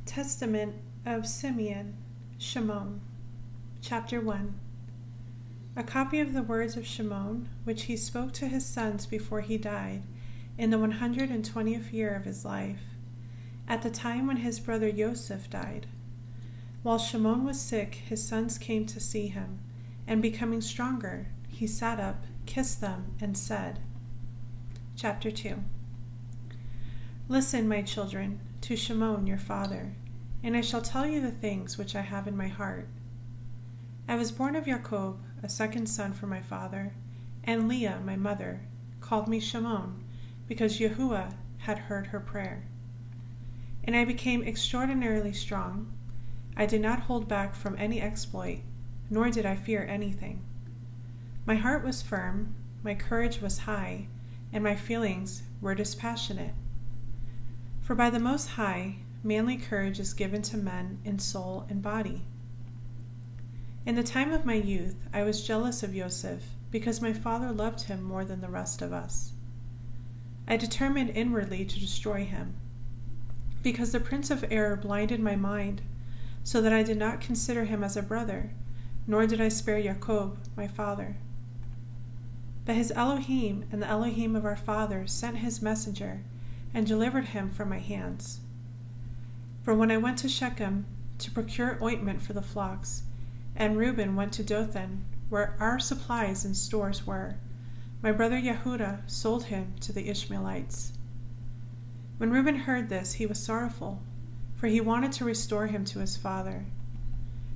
Testament of Simeon, Shim'on. Chapter 1. A copy of the words of Shim'on, which he spoke to his sons before he died, in the 120th year of his life, at the time when his brother Joseph died. While Shim'on was sick, his sons came to see him, and becoming stronger, he sat up, kissed them, and said, Chapter 2. Listen, my children, to Shim'on your father, and I shall tell you the things which I have in my heart. I was born of Jacob, a second son for my father, and Leah, my mother, called me Shim'on, because Yahuwah had heard her prayer. And I became extraordinarily strong. I did not hold back from any exploit, nor did I fear anything. My heart was firm, my courage was high, and my feelings were dispassionate. For by the Most High, manly courage is given to men in soul and body. In the time of my youth, I was jealous of Joseph, because my father loved him more than the rest of us. I determined inwardly to destroy him, because the prince of error blinded my mind, so that I did not consider him as a brother, nor did I spare Jacob, my father. But his Elohim and the Elohim of our fathers sent his messenger, and delivered him from my hands. For when I went to Shechem to procure ointment for the flocks, and Reuben went to Dothan, where our supplies and stores were, my brother Yehudah sold him to the Ishmaelites. When Reuben heard this, he was sorrowful, for he wanted to restore him to his father.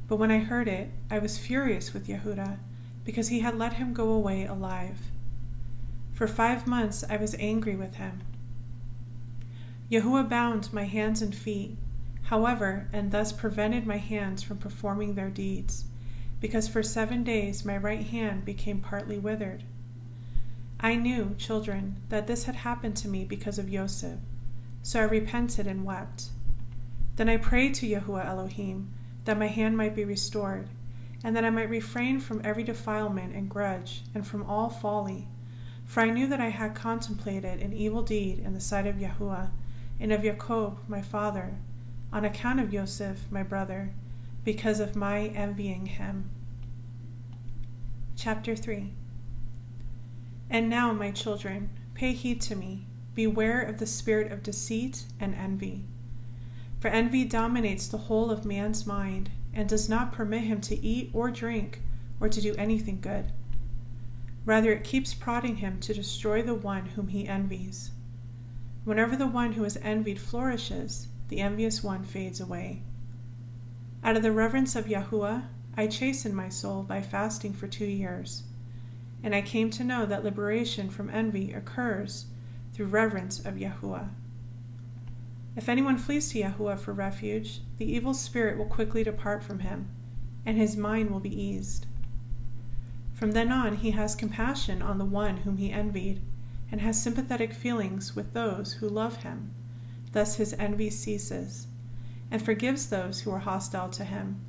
But when I heard it, I was furious with Yehudah, because he had let him go away alive. For 5 months I was angry with him. Yahuwah bound my hands and feet, however, and thus prevented my hands from performing their deeds, because for 7 days my right hand became partly withered. I knew, children, that this had happened to me because of Joseph, so I repented and wept. Then I prayed to Yahuwah Elohim that my hand might be restored, and that I might refrain from every defilement and grudge, and from all folly, for I knew that I had contemplated an evil deed in the sight of Yahuwah, and of Jacob my father, on account of Joseph my brother, because of my envying him. Chapter 3. And now, my children, pay heed to me. Beware of the spirit of deceit and envy. For envy dominates the whole of man's mind, and does not permit him to eat or drink, or to do anything good. Rather, it keeps prodding him to destroy the one whom he envies. Whenever the one who is envied flourishes, the envious one fades away. Out of the reverence of Yahuwah, I chastened my soul by fasting for 2 years, and I came to know that liberation from envy occurs through reverence of Yahuwah. If anyone flees to Yahuwah for refuge, the evil spirit will quickly depart from him, and his mind will be eased. From then on, he has compassion on the one whom he envied, and has sympathetic feelings with those who love him. Thus his envy ceases, and forgives those who are hostile to him,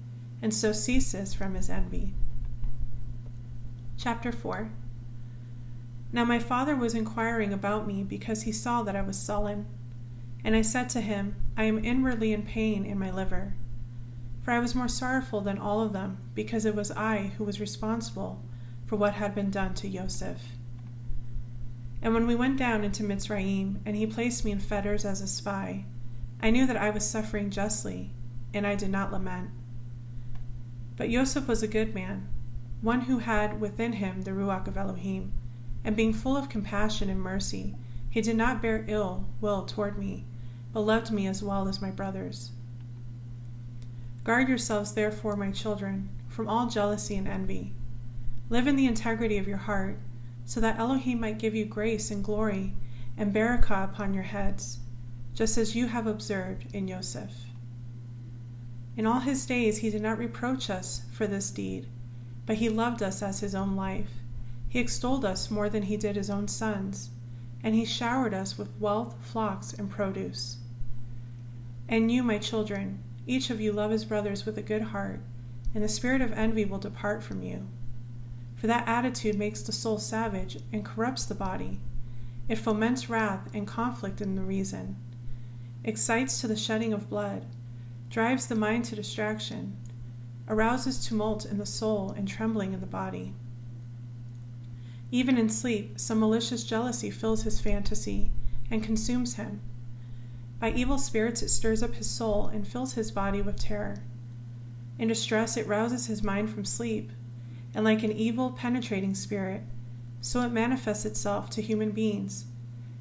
and so ceases from his envy. Chapter 4. Now my father was inquiring about me because he saw that I was sullen. And I said to him, I am inwardly in pain in my liver. For I was more sorrowful than all of them, because it was I who was responsible for what had been done to Joseph. And when we went down into Mitzrayim, and he placed me in fetters as a spy, I knew that I was suffering justly, and I did not lament. But Joseph was a good man, one who had within him the Ruach of Elohim, and being full of compassion and mercy, he did not bear ill will toward me, but loved me as well as my brothers. Guard yourselves, therefore, my children, from all jealousy and envy. Live in the integrity of your heart, so that Elohim might give you grace and glory and barakah upon your heads, just as you have observed in Joseph. In all his days he did not reproach us for this deed, but he loved us as his own life. He extolled us more than he did his own sons, and he showered us with wealth, flocks, and produce. And you, my children, each of you love his brothers with a good heart, and the spirit of envy will depart from you. For that attitude makes the soul savage and corrupts the body. It foments wrath and conflict in the reason. Excites to the shedding of blood, drives the mind to distraction, arouses tumult in the soul and trembling in the body. Even in sleep, some malicious jealousy fills his fantasy and consumes him. By evil spirits it stirs up his soul and fills his body with terror. In distress it rouses his mind from sleep, and like an evil penetrating spirit, so it manifests itself to human beings,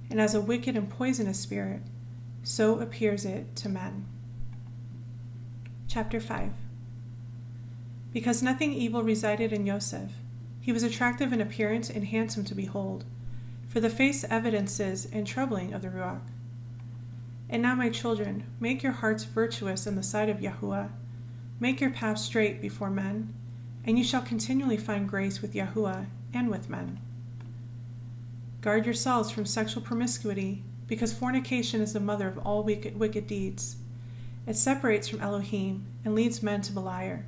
and as a wicked and poisonous spirit, so appears it to men. Chapter 5. Because nothing evil resided in Joseph, he was attractive in appearance and handsome to behold, for the face evidences and troubling of the Ruach. And now, my children, make your hearts virtuous in the sight of Yahuwah, make your path straight before men, and you shall continually find grace with Yahuwah and with men. Guard yourselves from sexual promiscuity, because fornication is the mother of all wicked deeds. It separates from Elohim and leads men to Beliar.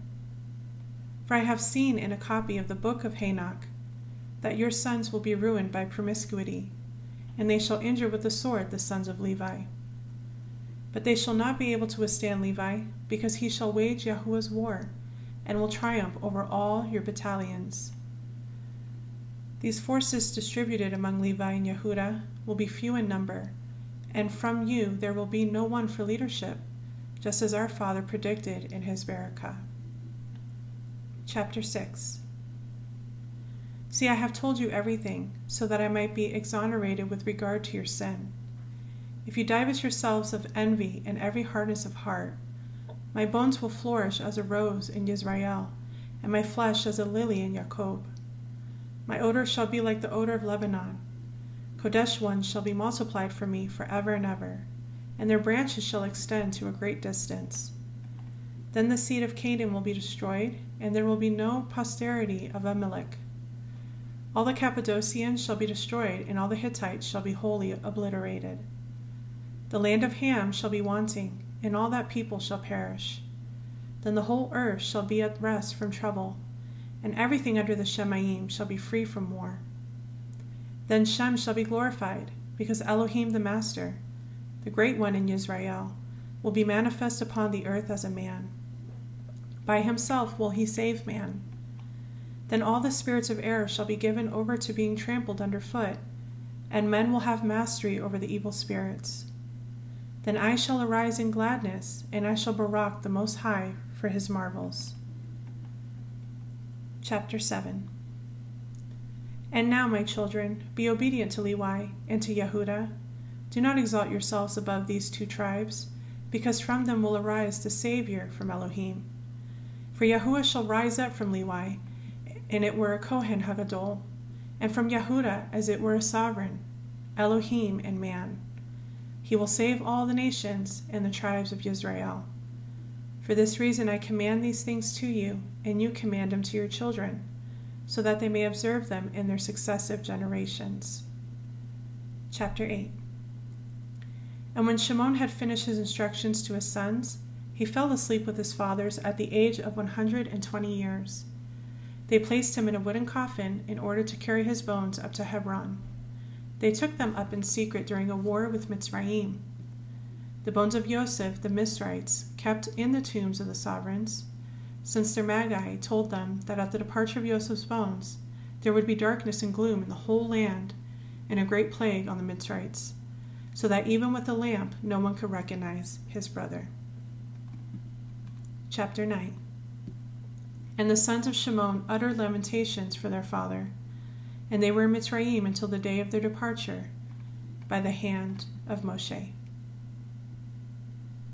For I have seen in a copy of the book of Hanok that your sons will be ruined by promiscuity, and they shall injure with the sword the sons of Levi. But they shall not be able to withstand Levi, because he shall wage Yahuwah's war, and will triumph over all your battalions. These forces distributed among Levi and Yehudah will be few in number, and from you there will be no one for leadership, just as our father predicted in his Barakah. Chapter 6. See, I have told you everything, so that I might be exonerated with regard to your sin. If you divest yourselves of envy and every hardness of heart, my bones will flourish as a rose in Yisrael, and my flesh as a lily in Jacob. My odor shall be like the odor of Lebanon. Kodesh ones shall be multiplied for me forever and ever, and their branches shall extend to a great distance. Then the seed of Canaan will be destroyed, and there will be no posterity of Amalek. All the Cappadocians shall be destroyed, and all the Hittites shall be wholly obliterated. The land of Ham shall be wanting, and all that people shall perish. Then the whole earth shall be at rest from trouble, and everything under the Shemayim shall be free from war. Then Shem shall be glorified, because Elohim the Master, the Great One in Yisrael, will be manifest upon the earth as a man. By himself will he save man. Then all the spirits of error shall be given over to being trampled underfoot, and men will have mastery over the evil spirits. Then I shall arise in gladness, and I shall barak the Most High for his marvels. Chapter 7. And now, my children, be obedient to Levi and to Yehudah. Do not exalt yourselves above these two tribes, because from them will arise the Savior from Elohim. For Yahuwah shall rise up from Levi, and it were a Kohen Hagadol, and from Yehudah as it were a sovereign, Elohim and man. He will save all the nations and the tribes of Israel. For this reason I command these things to you, and you command them to your children, so that they may observe them in their successive generations. Chapter 8. And when Shim'on had finished his instructions to his sons, he fell asleep with his fathers at the age of 120 years. They placed him in a wooden coffin in order to carry his bones up to Hebron. They took them up in secret during a war with Mitzrayim. The bones of Yosef, the Mizrites, kept in the tombs of the sovereigns, since their Magi told them that at the departure of Yosef's bones there would be darkness and gloom in the whole land, and a great plague on the Mizrites, so that even with a lamp no one could recognize his brother. Chapter 9. And the sons of Shim'on uttered lamentations for their father, and they were in Mitzrayim until the day of their departure by the hand of Moshe.